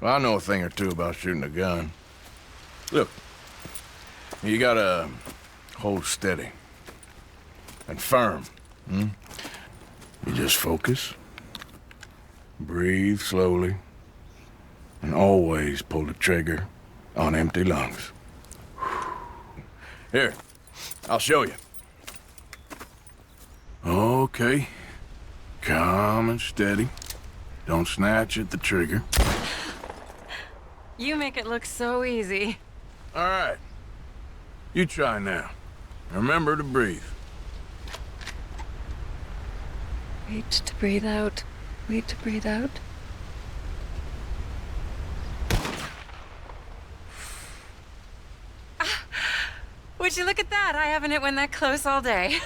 Well, I know a thing or two about shooting a gun. Look, you gotta hold steady and firm. You just focus, breathe slowly, and always pull the trigger on empty lungs. Here, I'll show you. Okay. Calm and steady. Don't snatch at the trigger. You make it look so easy. All right. You try now. Remember to breathe. Wait to breathe out. Wait to breathe out. Would you look at that? I haven't hit one that close all day.